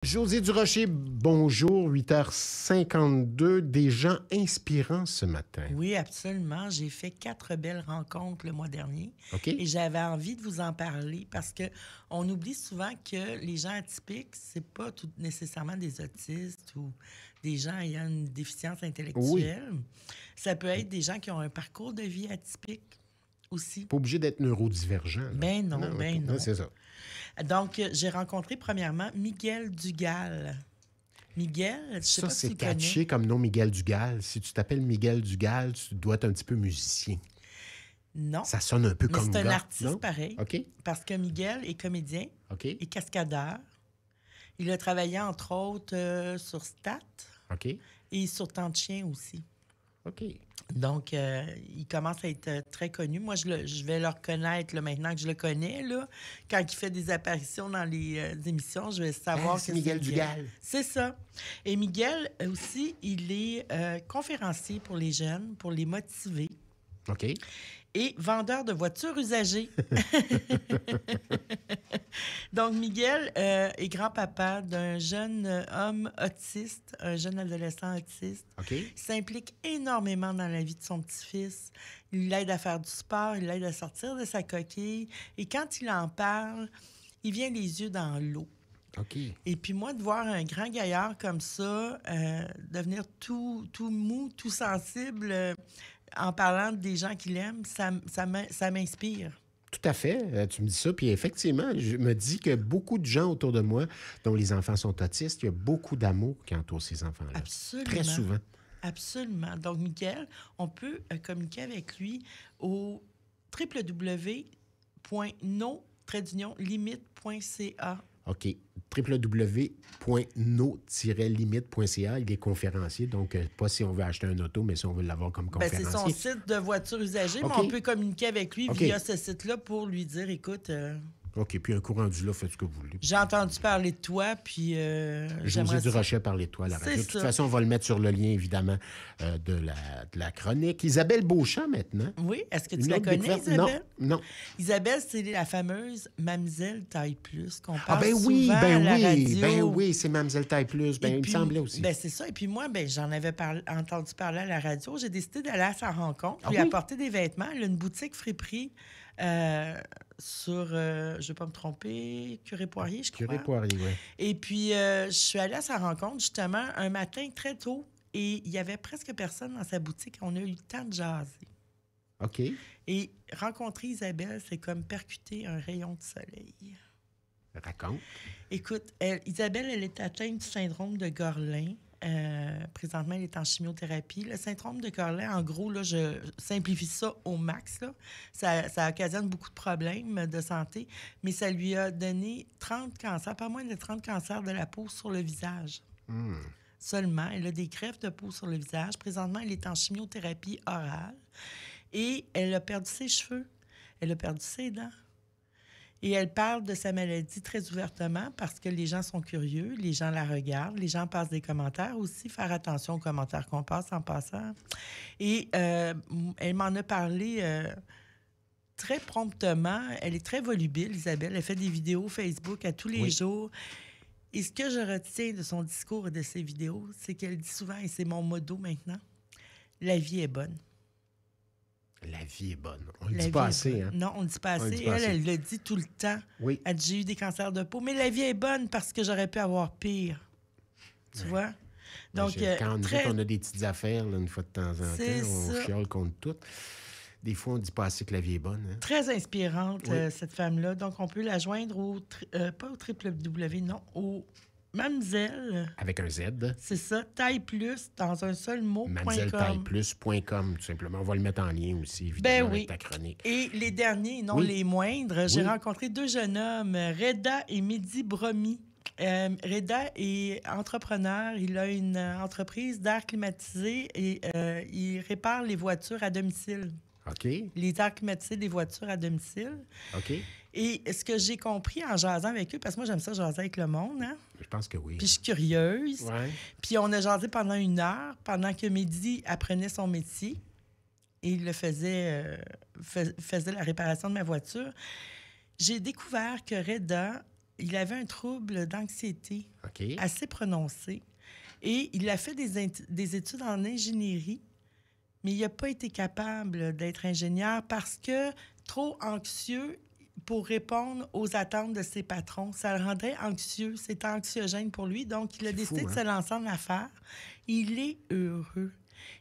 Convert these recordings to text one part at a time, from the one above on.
Josée Durocher, bonjour, 8h52, des gens inspirants ce matin. Oui, absolument. J'ai fait 4 belles rencontres le mois dernier. OK? Et j'avais envie de vous en parler parce que on oublie souvent que les gens atypiques, c'est pas tout nécessairement des autistes ou des gens ayant une déficience intellectuelle. Ça peut être des gens qui ont un parcours de vie atypique aussi. Pas obligé d'être neurodivergent. Là. Ben non, ben non. C'est ça. Donc, j'ai rencontré premièrement Miguel Dugal. Miguel, je sais Ça, pas si c'est tu connais. catché comme nom Miguel Dugal. Si tu t'appelles Miguel Dugal, tu dois être un petit peu musicien. Non. Ça sonne un peu Mais comme c'est un gars, artiste non? pareil. OK? Parce que Miguel est comédien OK? et cascadeur. Il a travaillé, entre autres, sur Stat OK? et sur Temps de chien aussi. OK. Donc, il commence à être très connu. Moi, je vais le reconnaître là, maintenant que je le connais. Là, quand il fait des apparitions dans les émissions, je vais savoir que c'est Miguel Dugal. C'est ça. Et Miguel aussi, il est conférencier pour les jeunes, pour les motiver. OK? Et vendeur de voitures usagées. Donc, Miguel est grand-papa d'un jeune homme autiste, un jeune adolescent autiste. OK? Il s'implique énormément dans la vie de son petit-fils. Il l'aide à faire du sport, il l'aide à sortir de sa coquille. Et quand il en parle, il vient les yeux dans l'eau. OK. Et puis moi, de voir un grand gaillard comme ça devenir tout mou, tout sensible en parlant des gens qu'il aime, ça m'inspire. Tout à fait. Tu me dis ça. Puis effectivement, je me dis que beaucoup de gens autour de moi, dont les enfants sont autistes, il y a beaucoup d'amour qui entoure ces enfants-là. Absolument. Très souvent. Absolument. Donc, Miguel, on peut communiquer avec lui au www.no-limite.ca. OK. www.no-limite.ca. Il est conférencier, donc pas si on veut acheter un auto, mais si on veut l'avoir comme Ben, conférencier. c'est son site de voitures usagées, OK. mais on peut communiquer avec lui OK. via ce site-là pour lui dire, écoute, OK, puis un coup rendu là, faites ce que vous voulez. j'ai entendu parler de toi, puis Josée j'aimerais ça. Durocher parlait de toi à la radio. C'est De toute ça. façon, on va le mettre sur le lien, évidemment, de la chronique. Isabelle Beauchamp, maintenant. Oui, est-ce que tu Une la autre connais, découverte? Isabelle? Non. Isabelle, c'est la fameuse Mamzelle Taille Plus qu'on Ah, parle ben oui, souvent à la radio. ben oui, c'est Mamzelle Taille Plus. Ben, Et il puis, me semblait aussi. Ben, c'est ça. Et puis moi, ben, j'en avais entendu parler à la radio. J'ai décidé d'aller à sa rencontre, Ah lui oui? apporter des vêtements. Elle a une boutique friperie sur, je ne vais pas me tromper, Curé-Poirier, je crois. Curé-Poirier, oui. Et puis, je suis allée à sa rencontre, justement, un matin très tôt. Et il y avait presque personne dans sa boutique. On a eu le temps de jaser. OK. Et rencontrer Isabelle, c'est comme percuter un rayon de soleil. Raconte. Écoute, Isabelle, elle est atteinte du syndrome de Gorlin. Présentement, elle est en chimiothérapie. Le syndrome de Gorlin, en gros, là, je simplifie ça au max. Là. Ça occasionne beaucoup de problèmes de santé, mais ça lui a donné 30 cancers, pas moins de 30 cancers de la peau sur le visage. Seulement. Elle a des greffes de peau sur le visage. Présentement, elle est en chimiothérapie orale et elle a perdu ses cheveux. Elle a perdu ses dents. Et elle parle de sa maladie très ouvertement parce que les gens sont curieux, les gens la regardent, les gens passent des commentaires aussi, faire attention aux commentaires qu'on passe en passant. Et elle m'en a parlé très promptement. Elle est très volubile, Isabelle. Elle fait des vidéos Facebook à tous les jours. Et ce que je retiens de son discours et de ses vidéos, c'est qu'elle dit souvent, et c'est mon motto maintenant, la vie est bonne. La vie est bonne. On ne le dit pas assez, hein? Non, on ne le dit pas assez. Elle le dit tout le temps. Oui. Elle dit, j'ai eu des cancers de peau, mais la vie est bonne parce que j'aurais pu avoir pire. Tu vois? Donc, quand on a des petites affaires, là, une fois de temps en temps, on chiale contre tout. Des fois, on ne dit pas assez que la vie est bonne. Hein? Très inspirante, cette femme-là. Donc, on peut la joindre pas au www, non, au Mamzelle. Avec un Z. C'est ça, taille plus, dans un seul mot. MamzelleTaillePlus.com, tout simplement. On va le mettre en lien aussi, évidemment, avec ta chronique. Et les derniers, non les moindres, j'ai rencontré 2 jeunes hommes, Reda et Mehdi Bromi. Reda est entrepreneur. Il a une entreprise d'air climatisé et il répare les voitures à domicile. OK. Les airs climatisés des voitures à domicile. OK. Et ce que j'ai compris en jasant avec eux, parce que moi, j'aime ça jaser avec le monde, hein? Je pense que oui. Puis je suis curieuse. Ouais. Puis on a jasé pendant 1 heure, pendant que Mehdi apprenait son métier. Et il le faisait la réparation de ma voiture. J'ai découvert que Reda il avait un trouble d'anxiété OK. assez prononcé et il a fait des études en ingénierie, mais il n'a pas été capable d'être ingénieur parce que trop anxieux pour répondre aux attentes de ses patrons. Ça le rendait anxieux. C'était anxiogène pour lui. Donc, il a décidé de se lancer en affaires. Il est heureux.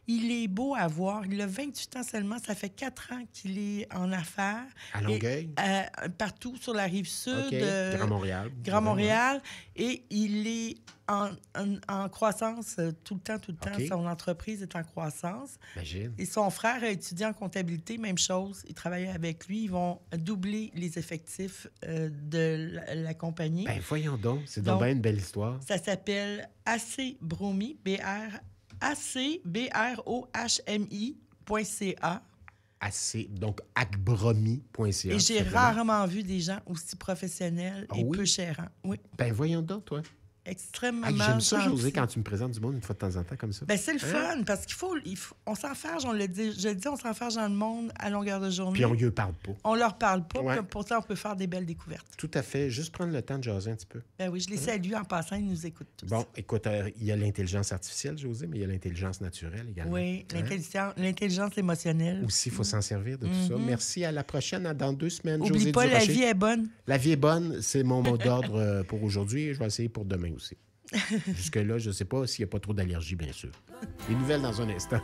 Il est beau à voir. Il a 28 ans seulement. Ça fait 4 ans qu'il est en affaires. À Longueuil? Partout sur la rive sud. OK. Grand Montréal. Grand Montréal. Et il est en croissance tout le temps. OK. Son entreprise est en croissance. Imagine. Et son frère a étudié en comptabilité, même chose. Il travaillait avec lui. Ils vont doubler les effectifs de la compagnie. Ben voyons donc. C'est donc bien une belle histoire. Ça s'appelle AC Bromi, ACBROHMI.ca. Donc, acbromi.ca. Et j'ai rarement vu des gens aussi professionnels et peu chérants. Oui. Ben voyons donc, toi. Extrêmement J'aime ça, gentil. José, quand tu me présentes du monde une fois de temps en temps comme ça. Ben, c'est le fun, parce qu'il faut, on s'enferge, on le dit, je le dis, on s'enferge dans le monde à longueur de journée. Puis on lui parle pas. On leur parle pas, Ouais. puis pourtant on peut faire des belles découvertes. Tout à fait. Juste prendre le temps de jaser un petit peu. Ben oui, je les salue en passant, ils nous écoutent tous. Bon, écoute, il y a l'intelligence artificielle, José, mais il y a l'intelligence naturelle également. Oui, l'intelligence émotionnelle. Aussi, il faut s'en servir de tout ça. Merci, à la prochaine, dans 2 semaines. Oublie José pas, la Durocher. vie est bonne. La vie est bonne, c'est mon mot d'ordre pour aujourd'hui et je vais essayer pour demain aussi. Jusque-là, je ne sais pas s'il n'y a pas trop d'allergie, bien sûr. Les nouvelles dans un instant.